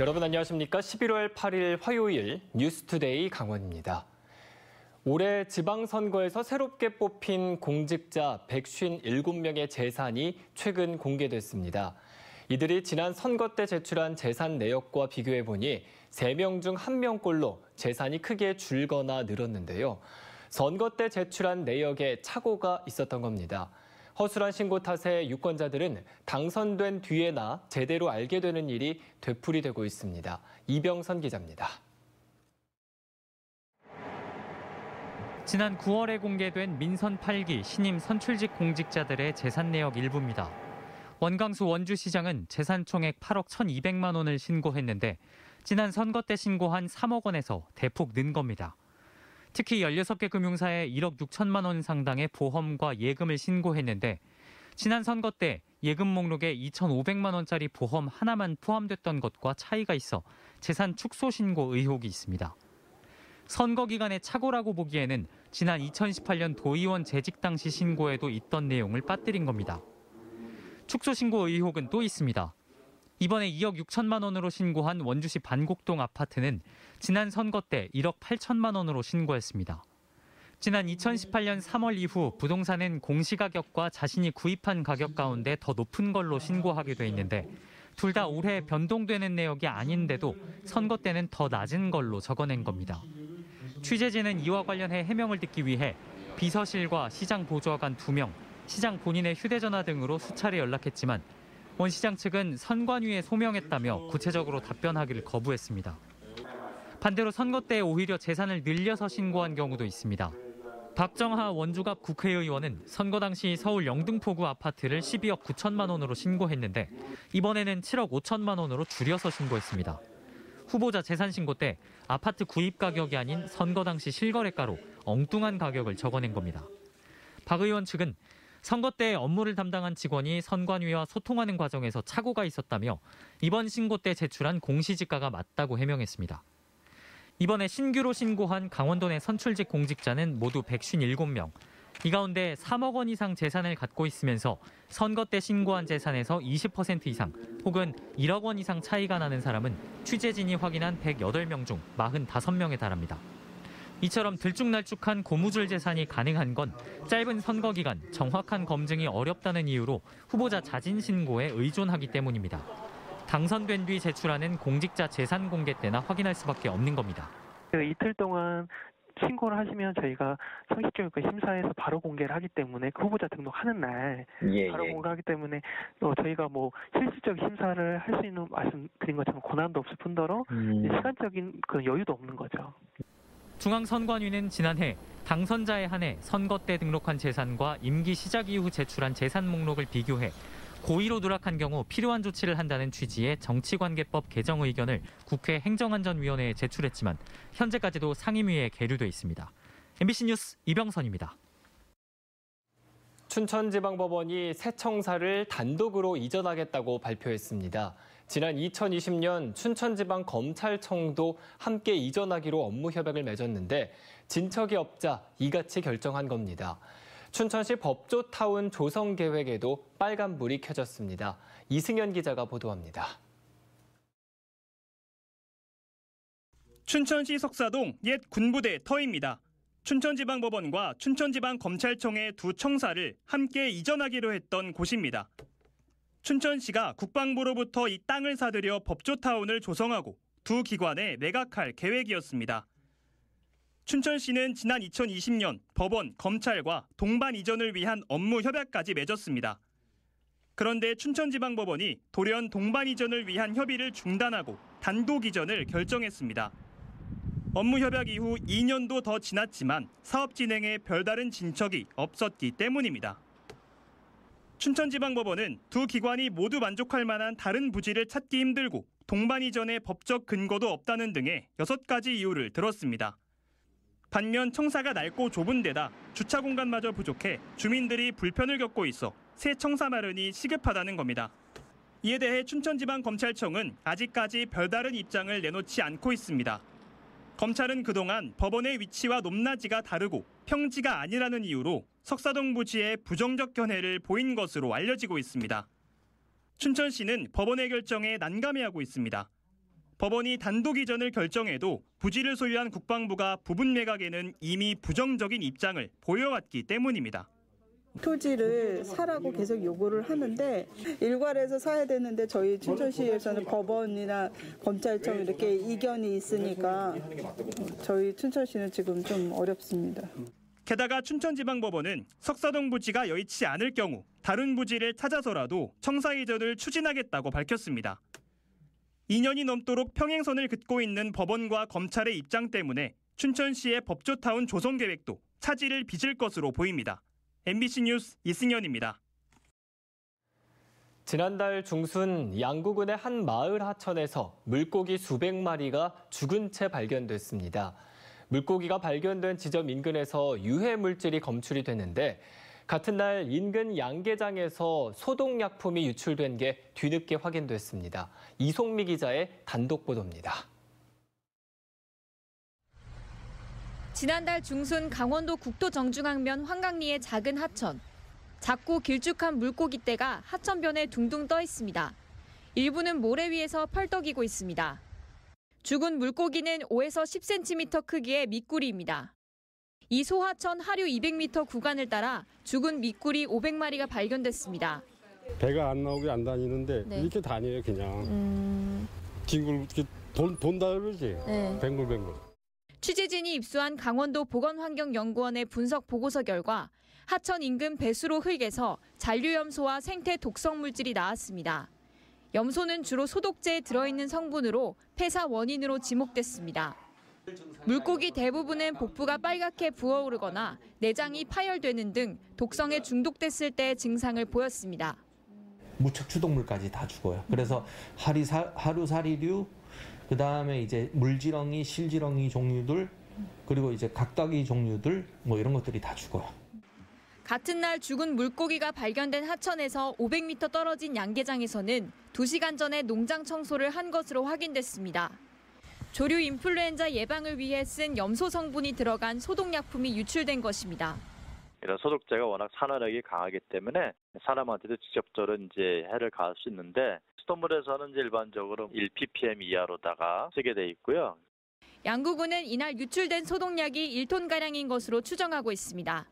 여러분 안녕하십니까? 11월 8일 화요일 뉴스투데이 강원입니다. 올해 지방선거에서 새롭게 뽑힌 공직자 157명의 재산이 최근 공개됐습니다. 이들이 지난 선거 때 제출한 재산 내역과 비교해보니 3명 중 1명꼴로 재산이 크게 줄거나 늘었는데요. 선거 때 제출한 내역에 착오가 있었던 겁니다. 허술한 신고 탓에 유권자들은 당선된 뒤에나 제대로 알게 되는 일이 되풀이되고 있습니다. 이병선 기자입니다. 지난 9월에 공개된 민선 8기 신임 선출직 공직자들의 재산 내역 일부입니다. 원광수 원주시장은 재산 총액 8억 1,200만 원을 신고했는데 지난 선거 때 신고한 3억 원에서 대폭 는 겁니다. 특히 16개 금융사에 1억 6천만 원 상당의 보험과 예금을 신고했는데 지난 선거 때 예금 목록에 2,500만 원짜리 보험 하나만 포함됐던 것과 차이가 있어 재산 축소 신고 의혹이 있습니다. 선거 기간의 착오라고 보기에는 지난 2018년 도의원 재직 당시 신고에도 있던 내용을 빠뜨린 겁니다. 축소 신고 의혹은 또 있습니다. 이번에 2억 6천만 원으로 신고한 원주시 반곡동 아파트는 지난 선거 때 1억 8천만 원으로 신고했습니다. 지난 2018년 3월 이후 부동산은 공시가격과 자신이 구입한 가격 가운데 더 높은 걸로 신고하게 돼 있는데 둘 다 올해 변동되는 내역이 아닌데도 선거 때는 더 낮은 걸로 적어낸 겁니다. 취재진은 이와 관련해 해명을 듣기 위해 비서실과 시장 보좌관 2명, 시장 본인의 휴대전화 등으로 수차례 연락했지만 원 시장 측은 선관위에 소명했다며 구체적으로 답변하기를 거부했습니다. 반대로 선거 때 오히려 재산을 늘려서 신고한 경우도 있습니다. 박정하 원주갑 국회의원은 선거 당시 서울 영등포구 아파트를 12억 9천만 원으로 신고했는데 이번에는 7억 5천만 원으로 줄여서 신고했습니다. 후보자 재산 신고 때 아파트 구입 가격이 아닌 선거 당시 실거래가로 엉뚱한 가격을 적어낸 겁니다. 박 의원 측은 선거 때 업무를 담당한 직원이 선관위와 소통하는 과정에서 착오가 있었다며 이번 신고 때 제출한 공시지가가 맞다고 해명했습니다. 이번에 신규로 신고한 강원도 내 선출직 공직자는 모두 157명. 이 가운데 3억 원 이상 재산을 갖고 있으면서 선거 때 신고한 재산에서 20% 이상 혹은 1억 원 이상 차이가 나는 사람은 취재진이 확인한 108명 중 45명에 달합니다. 이처럼 들쭉날쭉한 고무줄 재산이 가능한 건 짧은 선거 기간 정확한 검증이 어렵다는 이유로 후보자 자진 신고에 의존하기 때문입니다. 당선된 뒤 제출하는 공직자 재산 공개 때나 확인할 수밖에 없는 겁니다. 이틀 동안 신고를 하시면 저희가 상식적인 심사에서 바로 공개를 하기 때문에 그 후보자 등록하는 날 바로 공개하기 때문에 저희가 실질적 심사를 할 수 있는 말씀드린 것처럼 권한도 없을 뿐더러 시간적인 그 여유도 없는 거죠. 중앙선관위는 지난해 당선자에 한해 선거 때 등록한 재산과 임기 시작 이후 제출한 재산 목록을 비교해 고의로 누락한 경우 필요한 조치를 한다는 취지의 정치관계법 개정 의견을 국회 행정안전위원회에 제출했지만 현재까지도 상임위에 계류돼 있습니다. MBC 뉴스 이병선입니다. 춘천지방법원이 새 청사를 단독으로 이전하겠다고 발표했습니다. 지난 2020년 춘천지방검찰청도 함께 이전하기로 업무 협약을 맺었는데 진척이 없자 이같이 결정한 겁니다. 춘천시 법조타운 조성 계획에도 빨간불이 켜졌습니다. 이승현 기자가 보도합니다. 춘천시 석사동 옛 군부대 터입니다. 춘천지방법원과 춘천지방검찰청의 두 청사를 함께 이전하기로 했던 곳입니다. 춘천시가 국방부로부터 이 땅을 사들여 법조타운을 조성하고 두 기관에 매각할 계획이었습니다. 춘천시는 지난 2020년 법원, 검찰과 동반 이전을 위한 업무 협약까지 맺었습니다. 그런데 춘천지방법원이 돌연 동반 이전을 위한 협의를 중단하고 단독 이전을 결정했습니다. 업무 협약 이후 2년도 더 지났지만 사업 진행에 별다른 진척이 없었기 때문입니다. 춘천지방법원은 두 기관이 모두 만족할 만한 다른 부지를 찾기 힘들고 동반 이전의 법적 근거도 없다는 등의 6가지 이유를 들었습니다. 반면 청사가 넓고 좁은 데다 주차 공간마저 부족해 주민들이 불편을 겪고 있어 새 청사 마련이 시급하다는 겁니다. 이에 대해 춘천지방검찰청은 아직까지 별다른 입장을 내놓지 않고 있습니다. 검찰은 그동안 법원의 위치와 높낮이가 다르고 평지가 아니라는 이유로 석사동 부지에 부정적 견해를 보인 것으로 알려지고 있습니다. 춘천시는 법원의 결정에 난감해하고 있습니다. 법원이 단독 이전을 결정해도 부지를 소유한 국방부가 부분 매각에는 이미 부정적인 입장을 보여왔기 때문입니다. 토지를 사라고 계속 요구를 하는데 일괄해서 사야 되는데 저희 춘천시에서는 법원이나 검찰청 이렇게 이견이 있으니까 저희 춘천시는 지금 좀 어렵습니다. 게다가 춘천지방법원은 석사동 부지가 여의치 않을 경우 다른 부지를 찾아서라도 청사 이전을 추진하겠다고 밝혔습니다. 2년이 넘도록 평행선을 긋고 있는 법원과 검찰의 입장 때문에 춘천시의 법조타운 조성 계획도 차질을 빚을 것으로 보입니다. MBC 뉴스 이승현입니다. 지난달 중순 양구군의 한 마을 하천에서 물고기 수백 마리가 죽은 채 발견됐습니다. 물고기가 발견된 지점 인근에서 유해 물질이 검출이 됐는데 같은 날 인근 양계장에서 소독약품이 유출된 게 뒤늦게 확인됐습니다. 이송미 기자의 단독 보도입니다. 지난달 중순 강원도 국토 정중앙면 황강리의 작은 하천. 작고 길쭉한 물고기떼가 하천변에 둥둥 떠 있습니다. 일부는 모래 위에서 펄떡이고 있습니다. 죽은 물고기는 5에서 10cm 크기의 미꾸리입니다. 이 소하천 하류 200m 구간을 따라 죽은 미꾸리 500마리가 발견됐습니다. 배가 안 나오게 안 다니는데 네. 이렇게 다녀요 그냥. 뒹굴 돈다 그러지. 네. 뱅글뱅글. 취재진이 입수한 강원도 보건환경연구원의 분석 보고서 결과 하천 인근 배수로 흙에서 잔류염소와 생태 독성 물질이 나왔습니다. 염소는 주로 소독제에 들어있는 성분으로 폐사 원인으로 지목됐습니다. 물고기 대부분은 복부가 빨갛게 부어오르거나 내장이 파열되는 등 독성에 중독됐을 때 증상을 보였습니다. 무척 추독물까지 다 죽어요. 그래서 하루사리류, 그다음에 이제 물지렁이, 실지렁이 종류들, 그리고 이제 각각이 종류들 뭐 이런 것들이 다 죽어요. 같은 날 죽은 물고기가 발견된 하천에서 500m 떨어진 양계장에서는 2시간 전에 농장 청소를 한 것으로 확인됐습니다. 조류 인플루엔자 예방을 위해 쓴 염소 성분이 들어간 소독약품이 유출된 것입니다. 이런 소독제가 워낙 산화력이 강하기 때문에 사람한테도 직접적으로 이제 해를 가할 수 있는데 수돗물에서는 일반적으로 1ppm 이하로다가 쓰게 돼 있고요. 양구군은 이날 유출된 소독약이 1톤가량인 것으로 추정하고 있습니다.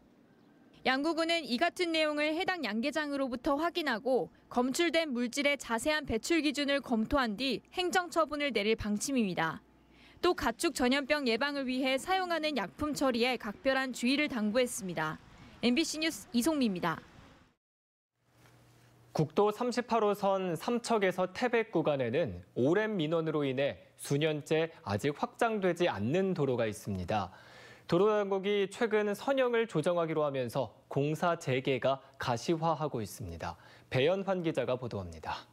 양구군은 이 같은 내용을 해당 양계장으로부터 확인하고 검출된 물질의 자세한 배출 기준을 검토한 뒤 행정처분을 내릴 방침입니다. 또 가축 전염병 예방을 위해 사용하는 약품 처리에 각별한 주의를 당부했습니다. MBC 뉴스 이송미입니다. 국도 38호선 삼척에서 태백 구간에는 오랜 민원으로 인해 수년째 아직 확장되지 않는 도로가 있습니다. 도로당국이 최근 선형을 조정하기로 하면서 공사 재개가 가시화하고 있습니다. 배연환 기자가 보도합니다.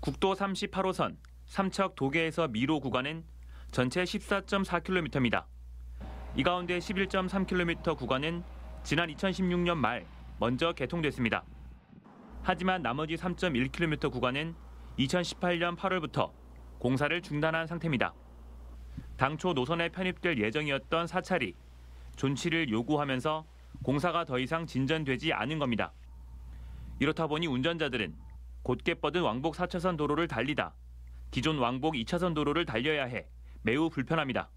국도 38호선 삼척 도계에서 미로 구간은 전체 14.4km입니다. 이 가운데 11.3km 구간은 지난 2016년 말 먼저 개통됐습니다. 하지만 나머지 3.1km 구간은 2018년 8월부터 공사를 중단한 상태입니다. 당초 노선에 편입될 예정이었던 사찰이 존치를 요구하면서 공사가 더 이상 진전되지 않은 겁니다. 이렇다 보니 운전자들은 곧게 뻗은 왕복 4차선 도로를 달리다 기존 왕복 2차선 도로를 달려야 해 매우 불편합니다.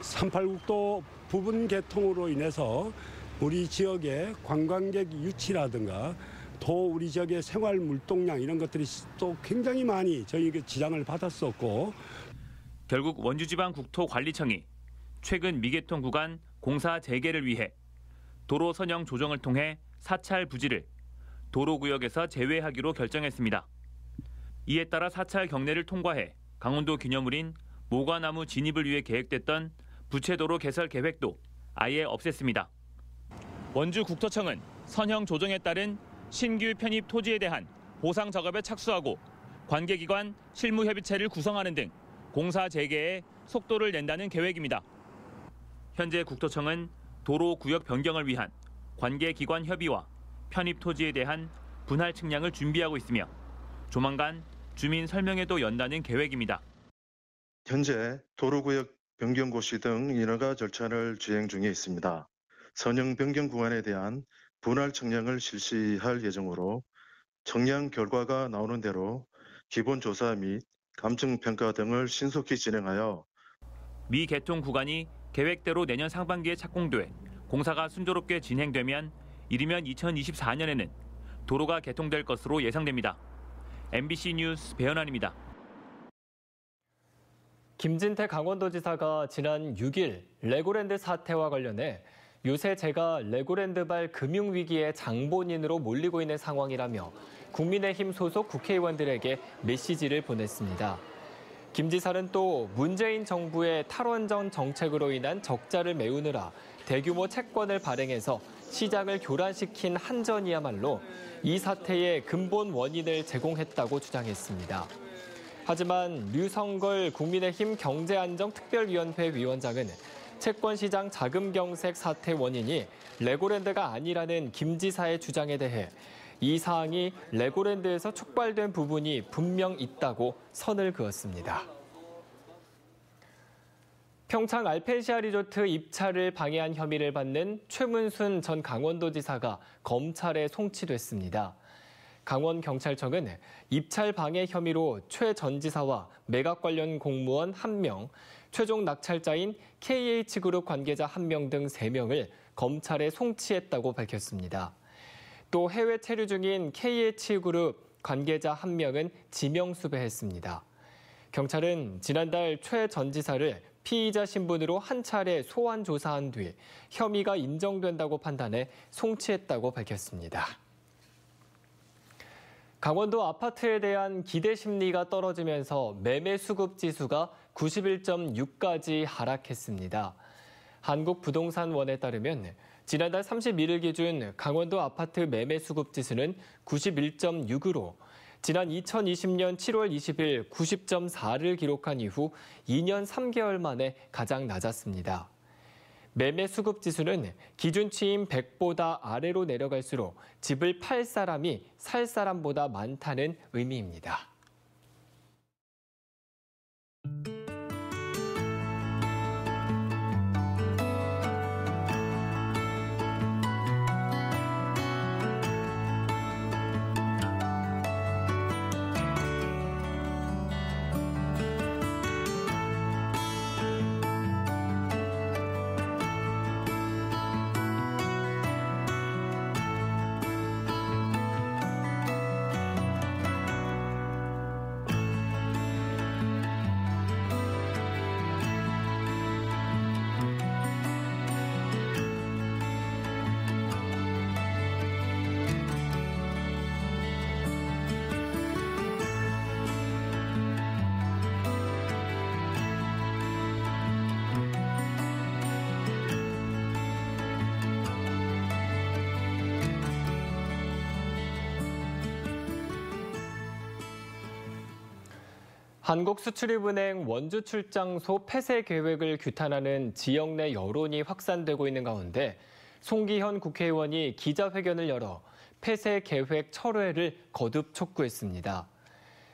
38국도 부분 개통으로 인해서 우리 지역의 관광객 유치라든가 또 우리 지역의 생활 물동량 이런 것들이 또 굉장히 많이 저희 지장을 받았었고 결국 원주지방국토관리청이 최근 미개통 구간 공사 재개를 위해 도로 선형 조정을 통해 사찰 부지를 도로구역에서 제외하기로 결정했습니다. 이에 따라 사찰 경내를 통과해 강원도 기념물인 모과나무 진입을 위해 계획됐던 부채도로 개설 계획도 아예 없앴습니다. 원주국토청은 선형 조정에 따른 신규 편입 토지에 대한 보상 작업에 착수하고 관계기관 실무협의체를 구성하는 등 공사 재개에 속도를 낸다는 계획입니다. 현재 국토청은 도로 구역 변경을 위한 관계기관 협의와 편입 토지에 대한 분할 측량을 준비하고 있으며 조만간 주민 설명회도 연다는 계획입니다. 현재 도로구역 변경 고시 등 인허가 절차를 진행 중에 있습니다. 선형 변경 구간에 대한 분할 측량을 실시할 예정으로 청량 결과가 나오는 대로 기본 조사 및 감증 평가 등을 신속히 진행하여 미 개통 구간이 계획대로 내년 상반기에 착공돼 공사가 순조롭게 진행되면 이르면 2024년에는 도로가 개통될 것으로 예상됩니다. MBC 뉴스 배현환입니다. 김진태 강원도지사가 지난 6일 레고랜드 사태와 관련해 요새 제가 레고랜드발 금융위기의 장본인으로 몰리고 있는 상황이라며 국민의힘 소속 국회의원들에게 메시지를 보냈습니다. 김 지사는 또 문재인 정부의 탈원전 정책으로 인한 적자를 메우느라 대규모 채권을 발행해서 시장을 교란시킨 한전이야말로 이 사태의 근본 원인을 제공했다고 주장했습니다. 하지만 류성걸 국민의힘 경제안정특별위원회 위원장은 채권시장 자금경색 사태 원인이 레고랜드가 아니라는 김 지사의 주장에 대해 이 사항이 레고랜드에서 촉발된 부분이 분명 있다고 선을 그었습니다. 평창 알펜시아 리조트 입찰을 방해한 혐의를 받는 최문순 전 강원도지사가 검찰에 송치됐습니다. 강원경찰청은 입찰 방해 혐의로 최 전 지사와 매각 관련 공무원 1명, 최종 낙찰자인 KH그룹 관계자 1명 등 3명을 검찰에 송치했다고 밝혔습니다. 또 해외 체류 중인 KH그룹 관계자 1명은 지명 수배했습니다. 경찰은 지난달 최 전 지사를 피의자 신분으로 한 차례 소환 조사한 뒤 혐의가 인정된다고 판단해 송치했다고 밝혔습니다. 강원도 아파트에 대한 기대 심리가 떨어지면서 매매 수급 지수가 91.6까지 하락했습니다. 한국부동산원에 따르면 지난달 31일 기준 강원도 아파트 매매 수급 지수는 91.6으로 지난 2020년 7월 20일 90.4를 기록한 이후 2년 3개월 만에 가장 낮았습니다. 매매 수급 지수는 기준치인 100보다 아래로 내려갈수록 집을 팔 사람이 살 사람보다 많다는 의미입니다. 한국수출입은행 원주 출장소 폐쇄 계획을 규탄하는 지역 내 여론이 확산되고 있는 가운데 송기현 국회의원이 기자회견을 열어 폐쇄 계획 철회를 거듭 촉구했습니다.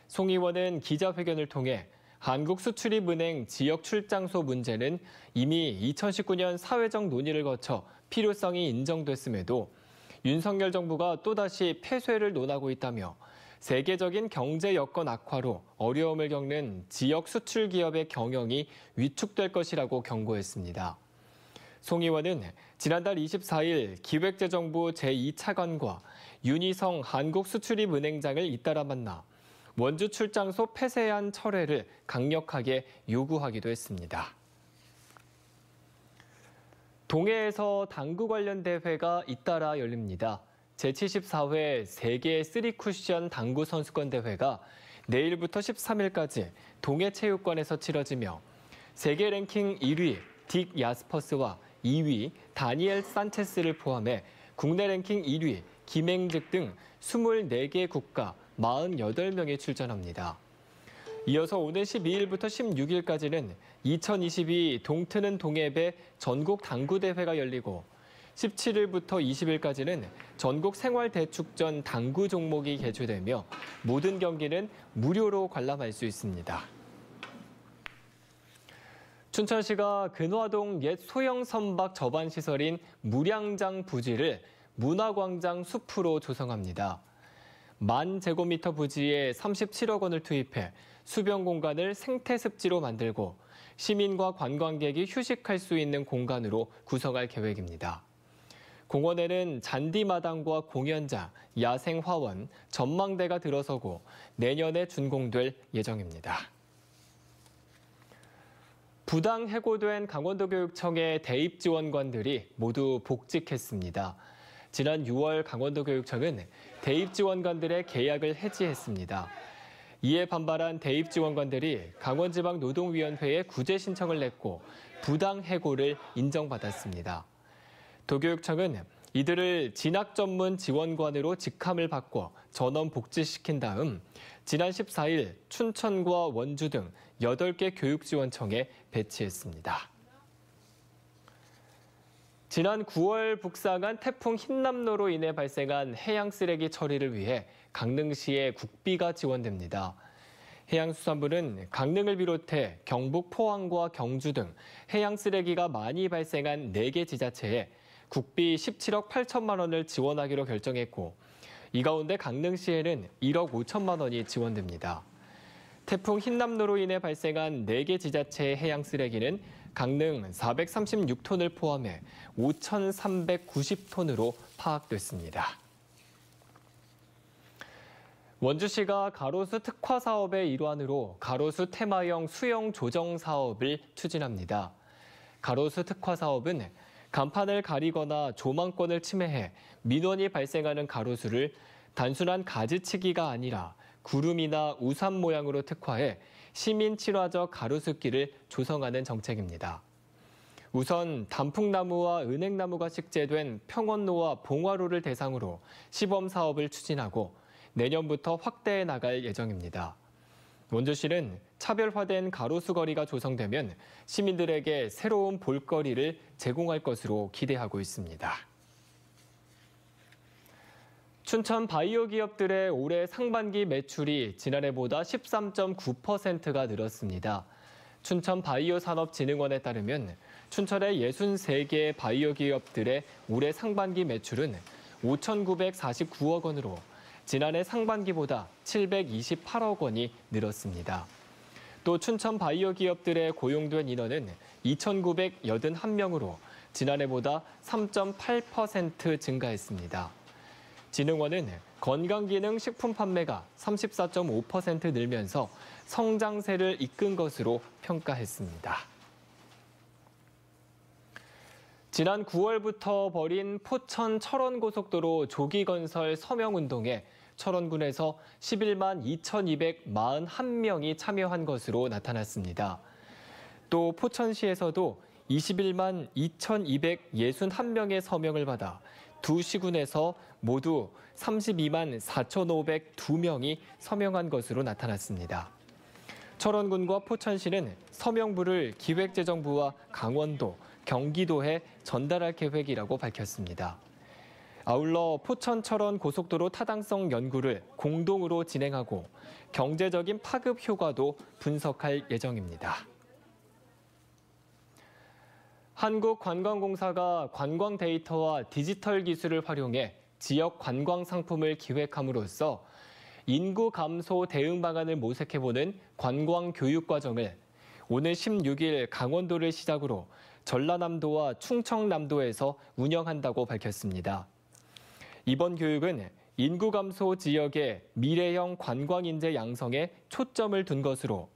송 의원은 기자회견을 통해 한국수출입은행 지역 출장소 문제는 이미 2019년 사회적 논의를 거쳐 필요성이 인정됐음에도 윤석열 정부가 또다시 폐쇄를 논하고 있다며 세계적인 경제 여건 악화로 어려움을 겪는 지역 수출 기업의 경영이 위축될 것이라고 경고했습니다. 송 의원은 지난달 24일 기획재정부 제2차관과 윤희성 한국수출입은행장을 잇따라 만나 원주 출장소 폐쇄안 철회를 강력하게 요구하기도 했습니다. 동해에서 당구 관련 대회가 잇따라 열립니다. 제74회 세계 3쿠션 당구 선수권 대회가 내일부터 13일까지 동해체육관에서 치러지며 세계 랭킹 1위 딕 야스퍼스와 2위 다니엘 산체스를 포함해 국내 랭킹 1위 김행직 등 24개 국가 48명이 출전합니다. 이어서 오늘 12일부터 16일까지는 2022 동트는 동해배 전국 당구대회가 열리고 17일부터 20일까지는 전국 생활대축전 당구 종목이 개최되며 모든 경기는 무료로 관람할 수 있습니다. 춘천시가 근화동 옛 소형 선박 접안 시설인 무량장 부지를 문화광장 숲으로 조성합니다. 10,000제곱미터 부지에 37억 원을 투입해 수변 공간을 생태습지로 만들고 시민과 관광객이 휴식할 수 있는 공간으로 구성할 계획입니다. 공원에는 잔디마당과 공연장, 야생화원, 전망대가 들어서고 내년에 준공될 예정입니다. 부당 해고된 강원도교육청의 대입 지원관들이 모두 복직했습니다. 지난 6월 강원도교육청은 대입 지원관들의 계약을 해지했습니다. 이에 반발한 대입 지원관들이 강원지방노동위원회에 구제 신청을 냈고 부당 해고를 인정받았습니다. 도교육청은 이들을 진학 전문 지원관으로 직함을 바꿔 전원 복직시킨 다음 지난 14일 춘천과 원주 등 8개 교육지원청에 배치했습니다. 지난 9월 북상한 태풍 흰남노로 인해 발생한 해양 쓰레기 처리를 위해 강릉시에 국비가 지원됩니다. 해양수산부는 강릉을 비롯해 경북 포항과 경주 등 해양 쓰레기가 많이 발생한 4개 지자체에 국비 17억 8천만 원을 지원하기로 결정했고 이 가운데 강릉시에는 1억 5천만 원이 지원됩니다. 태풍 흰남노로 인해 발생한 4개 지자체의 해양 쓰레기는 강릉 436톤을 포함해 5,390톤으로 파악됐습니다. 원주시가 가로수 특화 사업의 일환으로 가로수 테마형 수영 조정 사업을 추진합니다. 가로수 특화 사업은 간판을 가리거나 조망권을 침해해 민원이 발생하는 가로수를 단순한 가지치기가 아니라 구름이나 우산 모양으로 특화해 시민 친화적 가로수길을 조성하는 정책입니다. 우선 단풍나무와 은행나무가 식재된 평원로와 봉화로를 대상으로 시범 사업을 추진하고 내년부터 확대해 나갈 예정입니다. 원주시는 차별화된 가로수 거리가 조성되면 시민들에게 새로운 볼거리를 제공할 것으로 기대하고 있습니다. 춘천 바이오 기업들의 올해 상반기 매출이 지난해보다 13.9%가 늘었습니다. 춘천 바이오산업진흥원에 따르면 춘천의 63개의 바이오 기업들의 올해 상반기 매출은 5,949억 원으로 지난해 상반기보다 728억 원이 늘었습니다. 또 춘천 바이오 기업들의 고용된 인원은 2,981명으로 지난해보다 3.8% 증가했습니다. 진흥원은 건강기능 식품 판매가 34.5% 늘면서 성장세를 이끈 것으로 평가했습니다. 지난 9월부터 벌인 포천 철원고속도로 조기건설 서명운동에 철원군에서 11만 2,241명이 참여한 것으로 나타났습니다. 또 포천시에서도 21만 2,261명의 서명을 받아 두 시군에서 모두 32만 4,502명이 서명한 것으로 나타났습니다. 철원군과 포천시는 서명부를 기획재정부와 강원도, 경기도에 전달할 계획이라고 밝혔습니다. 아울러 포천 철원 고속도로 타당성 연구를 공동으로 진행하고 경제적인 파급 효과도 분석할 예정입니다. 한국관광공사가 관광 데이터와 디지털 기술을 활용해 지역 관광 상품을 기획함으로써 인구 감소 대응 방안을 모색해보는 관광 교육 과정을 오늘 16일 강원도를 시작으로 전라남도와 충청남도에서 운영한다고 밝혔습니다. 이번 교육은 인구 감소 지역의 미래형 관광 인재 양성에 초점을 둔 것으로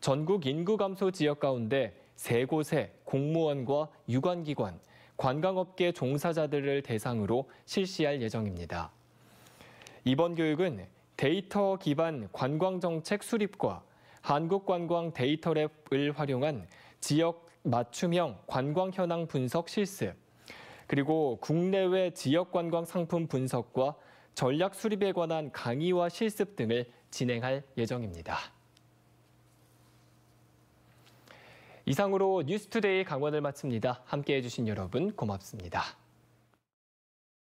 전국 인구 감소 지역 가운데 3곳의 공무원과 유관기관, 관광업계 종사자들을 대상으로 실시할 예정입니다. 이번 교육은 데이터 기반 관광정책 수립과 한국관광 데이터랩을 활용한 지역 맞춤형 관광 현황 분석 실습, 그리고 국내외 지역 관광 상품 분석과 전략 수립에 관한 강의와 실습 등을 진행할 예정입니다. 이상으로 뉴스투데이 강원을 마칩니다. 함께해 주신 여러분 고맙습니다.